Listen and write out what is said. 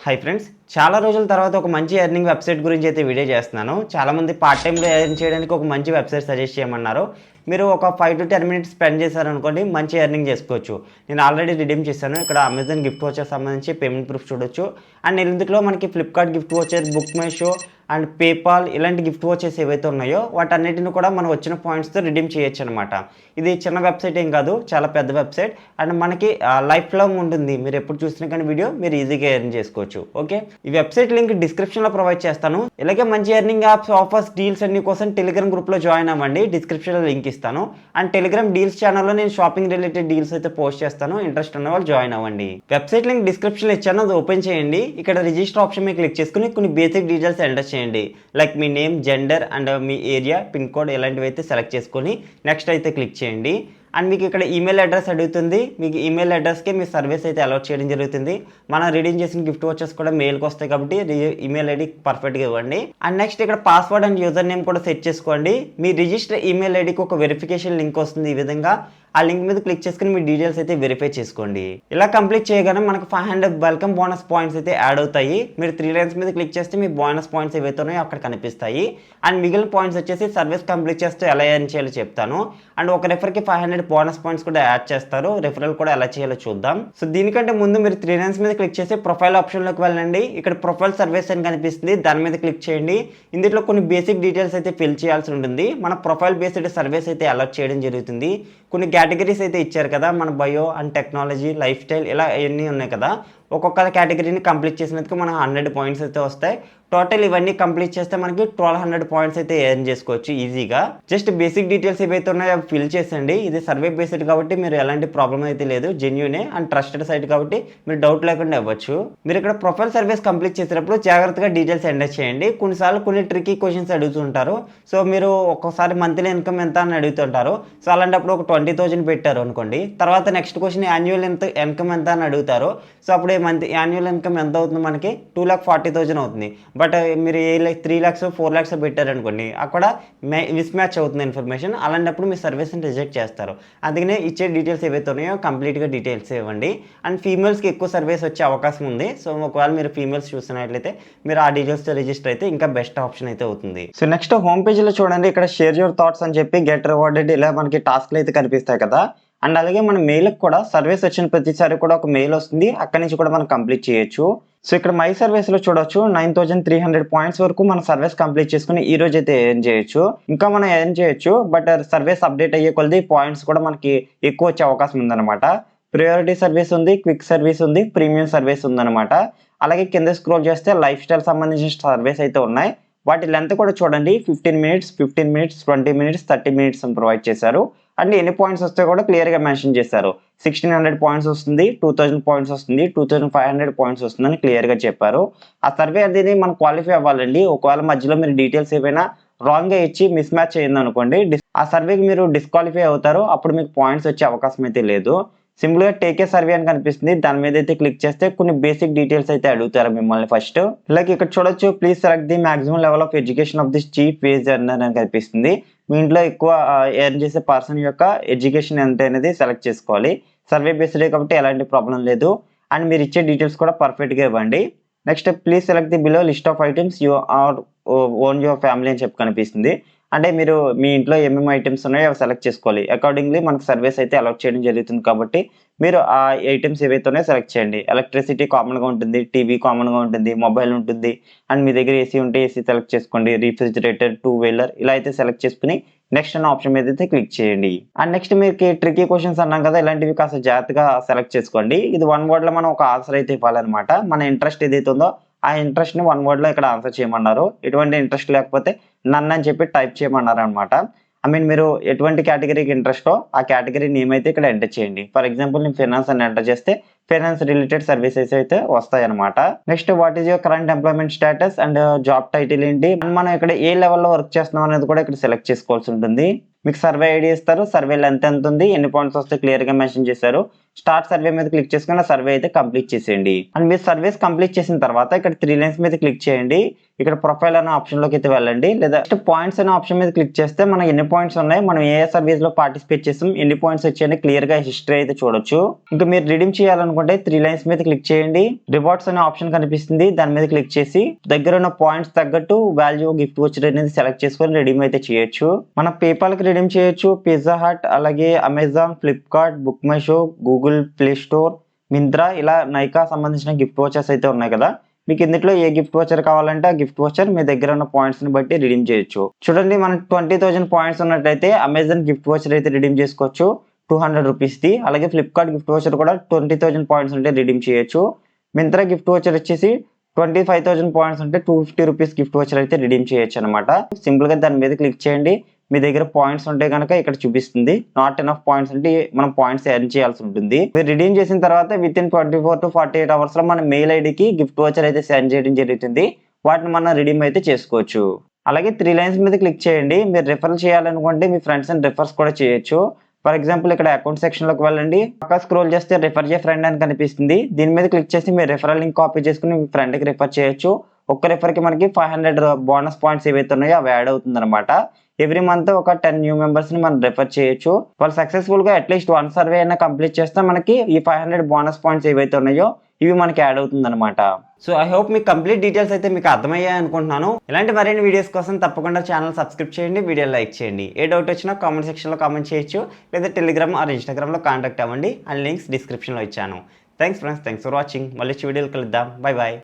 Hi friends, చాలా రోజుల తర్వాత ఒక మంచి ఎర్నింగ్ వెబ్సైట్ గురించి అయితే వీడియో చేస్తున్నాను. చాలామంది పార్ట్ టైంలో ఎర్న్ చేయడానికి ఒక మంచి వెబ్సైట్ సజెస్ట్ చేయమన్నారు. మీరు ఒక 5 to 10 మినిట్స్ స్పెండ్ చేశారనుకోండి, మంచి ఎర్నింగ్ చేసుకోవచ్చు. నేను ఆల్రెడీ రిడీమ్ చేశాను. ఇక్కడ అమెజాన్ గిఫ్ట్ వోచర్ సంబంధించి పేమెంట్ ప్రూఫ్ చూడొచ్చు. అండ్ ఇందులో మనకి Flipkart gift voucher, book my show and PayPal ఇలాంటి గిఫ్ట్ వోచర్స్ ఏవైతే ఉన్నాయో వాటన్నిటిని కూడా మనం వచ్చిన పాయింట్స్తో రిడీమ్ చేయొచ్చు అనమాట. ఇది చిన్న వెబ్సైట్ ఏం కాదు, చాలా పెద్ద వెబ్సైట్. అండ్ మనకి లైఫ్ లాంగ్ ఉంటుంది. మీరు ఎప్పుడు చూసినా కానీ వీడియో మీరు ఈజీగా ఎర్న్ చేసుకోవచ్చు. ఓకే, ఈ వెబ్సైట్ లింక్ డిస్క్రిప్షన్లో ప్రొవైడ్ చేస్తాను. ఇలాగే మంచి ఎర్నింగ్ యాప్స్, ఆఫర్స్, డీల్స్ అన్ని కోసం టెలిగ్రామ్ గ్రూప్లో జాయిన్ అవ్వండి. డిస్క్రిప్షన్లో లింక్ ఇస్తాను. అండ్ టెలిగ్రామ్ డీల్స్ ఛానల్లో నేను షాపింగ్ రిలేటెడ్ డీల్స్ అయితే పోస్ట్ చేస్తాను. ఇంట్రెస్ట్ ఉన్న వాళ్ళు జాయిన్ అవ్వండి. వెబ్సైట్ లింక్ డిస్క్రిప్షన్లో ఇచ్చాను, అది ఓపెన్ చేయండి. ఇక్కడ రిజిస్టర్ ఆప్షన్ మీద క్లిక్ చేసుకుని కొన్ని బేసిక్ డీటెయిల్స్ ఎంటర్ చేయండి. Like me name, gender and me area, pin code ఇలాంటివి అయితే సెలెక్ట్ చేసుకొని నెక్స్ట్ అయితే క్లిక్ చేయండి. అండ్ మీకు ఇక్కడ ఈమెయిల్ అడ్రస్ అడుగుతుంది. మీకు ఈమెయిల్ అడ్రస్కి మీ సర్వీస్ అయితే అలౌట్ చేయడం జరుగుతుంది. మనం రిడీమ్ చేసిన గిఫ్ట్ వచ్చేసి కూడా మెయిల్కి వస్తాయి కాబట్టి ఈమెయిల్ ఐడి పర్ఫెక్ట్గా ఇవ్వండి. అండ్ నెక్స్ట్ ఇక్కడ పాస్వర్డ్ అండ్ యూజర్ నేమ్ కూడా సెట్ చేసుకోండి. మీ రిజిస్టర్ ఈమెయిల్ ఐడికి ఒక వెరిఫికేషన్ లింక్ వస్తుంది. ఈ విధంగా ఆ లింక్ మీద క్లిక్ చేసుకుని మీ డీటెయిల్స్ అయితే వెరిఫై చేసుకోండి. ఇలా కంప్లీట్ చేయగానే మనకు 500 వెల్కమ్ బోనస్ పాయింట్స్ అయితే యాడ్ అవుతాయి. మీరు 3 లైన్స్ మీద క్లిక్ చేస్తే మీ బోనస్ పాయింట్స్ ఏవైతే ఉన్నాయో అక్కడ కనిపిస్తాయి. అండ్ మిగిలిన పాయింట్స్ వచ్చేసి సర్వీస్ కంప్లీట్ చేస్తే ఎలా ఎర్న్ చేయాలో చెప్తాను. అండ్ ఒక రెఫర్కి 500 బోనస్ పాయింట్స్ కూడా యాడ్ చేస్తారు. రెఫరల్ కూడా ఎలా చేయాలో చూద్దాం. సో దీనికంటే ముందు మీరు 3 లైన్స్ మీద క్లిక్ చేసి ప్రొఫైల్ ఆప్షన్లోకి వెళ్ళండి. ఇక్కడ ప్రొఫైల్ సర్వీస్ అని కనిపిస్తుంది, దాని మీద క్లిక్ చేయండి. ఇందులో కొన్ని బేసిక్ డీటెయిల్స్ అయితే ఫిల్ చేయాల్సి ఉంటుంది. మన ప్రొఫైల్ బేస్డ్ సర్వీస్ అయితే అలర్ట్ చేయడం జరుగుతుంది. కొన్ని కేటగిరీస్ అయితే ఇచ్చారు కదా, మన bio and technology, life style ఇలా ఇవన్నీ ఉన్నాయి కదా. ఒక్కొక్క కేటగిరీని కంప్లీట్ చేసినందుకు మనకు 100 పాయింట్స్ అయితే వస్తాయి. టోటల్ ఇవన్నీ కంప్లీట్ చేస్తే మనకి 1200 పాయింట్స్ అయితే ఎర్న్ చేసుకోవచ్చు ఈజీగా. జస్ట్ బేసిక్ డీటెయిల్స్ ఏవైతే ఉన్నాయో అవి ఫిల్ చేసండి. ఇది సర్వే బేస్డ్ కాబట్టి మీరు ఎలాంటి ప్రాబ్లం అయితే లేదు, జెన్యూనే అండ్ ట్రస్టెడ్ సైట్ కాబట్టి మీరు డౌట్ లేకుండా ఇవ్వచ్చు. మీరు ఇక్కడ ప్రొఫైల్ సర్వీస్ కంప్లీట్ చేసేటప్పుడు జాగ్రత్తగా డీటెయిల్స్ ఎంటర్ చేయండి. కొన్నిసార్లు కొన్ని ట్రికీ క్వశ్చన్స్ అడుగుతుంటారు. సో మీరు ఒక్కోసారి మంత్లీ ఇన్కమ్ ఎంత అని అడుగుతుంటారు. సో అలాంటప్పుడు ఒక 20,000 పెట్టారు అనుకోండి, తర్వాత నెక్స్ట్ క్వశ్చన్ యాన్యువల్ ఇన్కమ్ ఎంత అని అడుగుతారు. సో అప్పుడు మంత్ యాన్యువల్ ఇన్కమ్ ఎంత అవుతుంది, మనకి 2,40,000 అవుతుంది. బట్ మీరు 3 lakhs 4 lakhs పెట్టారనుకోండి, అక్కడ మిస్ మ్యాచ్ అవుతుంది ఇన్ఫర్మేషన్. అలాంటప్పుడు మీ సర్వీస్ని రిజెక్ట్ చేస్తారు. అందుకనే ఇచ్చే డీటెయిల్స్ ఏవైతే ఉన్నాయో కంప్లీట్గా డీటెయిల్స్ ఇవ్వండి. అండ్ ఫీమేల్స్కి ఎక్కువ సర్వీస్ వచ్చే అవకాశం ఉంది. సో ఒకవేళ మీరు ఫీమేల్స్ చూస్తున్నట్లయితే మీరు ఆ డీటెయిల్స్తో రిజిస్టర్ అయితే ఇంకా బెస్ట్ ఆప్షన్ అయితే అవుతుంది. సో నెక్స్ట్ హోమ్ పేజ్లో చూడండి, ఇక్కడ షేర్ యువర్ థాట్స్ అని చెప్పి గెట్ రివార్డెడ్ ఇలా మనకి టాస్క్లు అయితే కనిపిస్తాయి కదా. అండ్ అలాగే మన మెయిల్కి కూడా సర్వీస్ వచ్చిన ప్రతిసారి కూడా ఒక మెయిల్ వస్తుంది, అక్కడి నుంచి కూడా మనం కంప్లీట్ చేయొచ్చు. సో ఇక్కడ మై సర్వీస్లో చూడొచ్చు 9,300 పాయింట్స్ వరకు మన సర్వీస్ కంప్లీట్ చేసుకుని ఈ రోజు అయితే ఎర్న్ చేయొచ్చు. ఇంకా మనం ఎర్న్ చేయొచ్చు, బట్ సర్వీస్ అప్డేట్ అయ్యే కొద్ది పాయింట్స్ కూడా మనకి ఎక్కువ వచ్చే అవకాశం ఉందన్నమాట. ప్రియారిటీ సర్వీస్ ఉంది, క్విక్ సర్వీస్ ఉంది, ప్రీమియం సర్వీస్ ఉందన్నమాట. అలాగే కింద స్క్రోల్ చేస్తే లైఫ్ స్టైల్ సంబంధించిన సర్వీస్ అయితే ఉన్నాయి. వాటి లెంత్ కూడా చూడండి, 15 minutes, 15 minutes, 20 minutes, 30 minutes అని ప్రొవైడ్ చేశారు. అండ్ ఎన్ని పాయింట్స్ వస్తాయో కూడా క్లియర్గా మెన్షన్ చేశారు. 1,600 పాయింట్స్ వస్తుంది, 2,000 పాయింట్స్ వస్తుంది, 2,500 పాయింట్స్ వస్తుందని క్లియర్గా చెప్పారు. ఆ సర్వే అనేది మనం క్వాలిఫై అవ్వాలండి. ఒకవేళ మధ్యలో మీరు డీటెయిల్స్ ఏమైనా రాంగ్గా ఇచ్చి మిస్ మ్యాచ్ అయ్యింది అనుకోండి, ఆ సర్వేకి మీరు డిస్క్వాలిఫై అవుతారు. అప్పుడు మీకు పాయింట్స్ వచ్చే అవకాశం అయితే లేదు. సింపుల్గా టేక్ ఏ సర్వే అని కనిపిస్తుంది, దాని మీద అయితే క్లిక్ చేస్తే కొన్ని బేసిక్ డీటెయిల్స్ అయితే అడుగుతారు మిమ్మల్ని ఫస్ట్. లైక్ ఇక్కడ చూడొచ్చు, please select the maximum level of education of this chief wage earner అని కనిపిస్తుంది. మీ ఇంట్లో ఎక్కువ ఎర్న్ చేసే పర్సన్ యొక్క ఎడ్యుకేషన్ ఎంత అనేది సెలెక్ట్ చేసుకోవాలి. సర్వే బేస్డే కాబట్టి ఎలాంటి ప్రాబ్లం లేదు. అండ్ మీరు ఇచ్చే డీటెయిల్స్ కూడా పర్ఫెక్ట్గా ఇవ్వండి. Next please select the below list of items you are own your family అని చెప్పి కనిపిస్తుంది. అంటే మీరు మీ ఇంట్లో ఏమేమి ఐటమ్స్ ఉన్నాయో అవి సెలెక్ట్ చేసుకోవాలి. అకార్డింగ్లీ మనకు సర్వీస్ అయితే అలౌట్ చేయడం జరుగుతుంది కాబట్టి మీరు ఆ ఐటమ్స్ ఏవైతే ఉన్నాయో సెలెక్ట్ చేయండి. ఎలక్ట్రిసిటీ కామన్గా ఉంటుంది, టీవీ కామన్గా ఉంటుంది, మొబైల్ ఉంటుంది. అండ్ మీ దగ్గర ఏసీ ఉంటే ఏసీ సెలెక్ట్ చేసుకోండి, రిఫ్రిజిరేటర్, 2-wheeler ఇలా అయితే సెలెక్ట్ చేసుకుని నెక్స్ట్ అనే ఆప్షన్ మీద అయితే క్లిక్ చేయండి. అండ్ నెక్స్ట్ మీకు ట్రికీ క్వశ్చన్స్ అన్నాం కదా, ఇలాంటివి కాస్త జాగ్రత్తగా సెలెక్ట్ చేసుకోండి. ఇది 1 wordలో మనం ఒక ఆన్సర్ అయితే ఇవ్వాలన్నమాట. మన ఇంట్రెస్ట్ ఏదైతే ఉందో ఆ ఇంట్రెస్ట్ని 1 wordలో ఇక్కడ ఆన్సర్ చేయమన్నారు. ఎటువంటి ఇంట్రెస్ట్ లేకపోతే నన్ను అని చెప్పి టైప్ చేయమన్నారు అనమాట. మీరు ఎటువంటి కేటగిరీకి ఇంట్రెస్టో ఆ కేటగిరీ నేమ్ అయితే ఇక్కడ ఎంటర్ చేయండి. ఫర్ ఎగ్జాంపుల్ నేను ఫైనాన్స్ అని ఎంటర్ చేస్తే ఫైనాన్స్ రిలేటెడ్ సర్వీసెస్ అయితే వస్తాయి అనమాట. Next what is your current employment status and job title ఏంటి, అండ్ మనం ఇక్కడ ఏ లెవెల్లో వర్క్ చేస్తున్నాం అనేది కూడా ఇక్కడ సెలెక్ట్ చేసుకోవాల్సి ఉంటుంది. మీకు సర్వే ఐడి ఇస్తారు, సర్వే లెంత్ ఎంత ఉంది, ఎన్ని పాయింట్స్ వస్తే క్లియర్గా మెన్షన్ చేశారు. స్టార్ట్ సర్వే మీద క్లిక్ చేసుకుని ఆ సర్వే అయితే కంప్లీట్ చేసేయండి. అండ్ మీరు సర్వేస్ కంప్లీట్ చేసిన తర్వాత ఇక్కడ 3 లైన్స్ మీద క్లిక్ చేయండి. ఇక్కడ ప్రొఫైల్ అనే ఆప్షన్ లోకి అయితే వెళ్ళండి, లేదా పాయింట్స్ అనే ఆప్షన్ మీద క్లిక్ చేస్తే మనకి ఎన్ని పాయింట్స్ ఉన్నాయి, మనం ఏ సర్వీస్ లో పార్టిసిపేట్ చేసాం, ఎన్ని పాయింట్స్ వచ్చాయని క్లియర్ గా హిస్టరీ అయితే చూడొచ్చు. ఇంకా మీరు రిడీమ్ చేయాలనుకుంటే 3 లైన్స్ మీద క్లిక్ చేయండి. రివార్డ్స్ అనే ఆప్షన్ కనిపిస్తుంది, దాని మీద క్లిక్ చేసి దగ్గర ఉన్న పాయింట్స్ తగ్గట్టు వాల్యూ గిఫ్ట్ వచ్చర్ అనేది సెలెక్ట్ చేసుకొని రిడీమ్ అయితే చేయొచ్చు. మనం పేపాల్ కి రిడీమ్ చేయొచ్చు, పిజ్జా హట్, అలాగే Amazon, Flipkart, book my show, Google play store, Myntra, ఇలా నైకా సంబంధించిన గిఫ్ట్ వాచర్స్ అయితే ఉన్నాయి కదా. మీకు ఇందులో ఏ గిఫ్ట్ వాచర్ కావాలంటే ఆ గిఫ్ట్ వాచర్ మీ దగ్గర ఉన్న పాయింట్స్ ని బట్టి రిడీమ్ చేయొచ్చు. చూడండి, మనకి 20,000 పాయింట్స్ ఉన్నట్లయితే అమెజాన్ గిఫ్ట్ వాచర్ అయితే రిడీమ్ చేసుకోవచ్చు 200 రూపీస్ ది. అలాగే ఫ్లిప్కార్ట్ గిఫ్ట్ వాచర్ కూడా 20,000 పాయింట్స్ ఉంటే రిడీమ్ చేయొచ్చు. మింత్రా గిఫ్ట్ వాచర్ వచ్చేసి 25,000 పాయింట్స్ ఉంటే 250 రూపీస్ గిఫ్ట్ వాచర్ అయితే రిడీమ్ చేయొచ్చు అనమాట. సింపుల్ గా దాని మీద క్లిక్ చేయండి. మీ దగ్గర పాయింట్స్ ఉంటే కనుక ఇక్కడ చూపిస్తుంది. నాట్ ఎనఫ్ పాయింట్స్ అంటే మనం పాయింట్స్ ఎర్న్ చేయాల్సి ఉంటుంది. మీరు రిడీమ్ చేసిన తర్వాత విత్ ఇన్ 24 to 48 అవర్స్ లో మన మెయిల్ ఐడికి గిఫ్ట్ వాచర్ అయితే సెండ్ చేయడం జరుగుతుంది. వాటిని మనం రిడీమ్ అయితే చేసుకోవచ్చు. అలాగే 3 లైన్స్ మీద క్లిక్ చేయండి. మీరు రిఫర్ చేయాలనుకుంటే మీ ఫ్రెండ్స్ అండ్ రిఫర్స్ కూడా చేయొచ్చు. ఫర్ ఎగ్జాంపుల్ ఇక్కడ అకౌంట్ సెక్షన్ లోకి వెళ్ళండి, పక్క స్క్రోల్ చేస్తే రిఫర్ చే ఫ్రెండ్ అని కనిపిస్తుంది. దీని మీద క్లిక్ చేసి మీరు రిఫరల్ లింక్ కాపీ చేసుకుని మీ ఫ్రెండ్ కి రిఫర్ చేయొచ్చు. ఒక్క రిఫర్ కి మనకి 500 బోనస్ పాయింట్స్ ఏవైతే ఉన్నాయో అవి యాడ్ అవుతుంది అనమాట. ఎవ్రీ మంత్ ఒక 10 న్యూ మెంబర్స్ ని మనం రిఫర్ చేయొచ్చు. వాళ్ళు సక్సెస్ఫుల్ గా అట్లీస్ట్ 1 సర్వే అయినా కంప్లీట్ చేస్తే మనకి ఈ 500 బోనస్ పాయింట్స్ ఏవైతే ఉన్నాయో ఇవి మనకి యాడ్ అవుతుంది అనమాట. సో ఐ హోప్ మీకు కంప్లీట్ డీటెయిల్స్ అయితే మీకు అర్థమయ్యాయి అనుకుంటున్నాను. ఇలాంటి మరిన్ని వీడియోస్ కోసం తప్పకుండా ఛానల్ సబ్స్క్రైబ్ చేయండి, వీడియో లైక్ చేయండి. ఏ డౌట్ వచ్చినా కామెంట్ సెక్షన్ లో కామెంట్ చేయొచ్చు, లేదా టెలిగ్రామ్ ఆర్ ఇన్స్టాగ్రామ్ లో కాంటాక్ట్ అవ్వండి. అండ్ లింక్స్ డిస్క్రిప్షన్ లో ఇచ్చాను. Thanks friends, thanks for watching. మళ్ళీ వీడియోలు కలుద్దాం. Bye bye.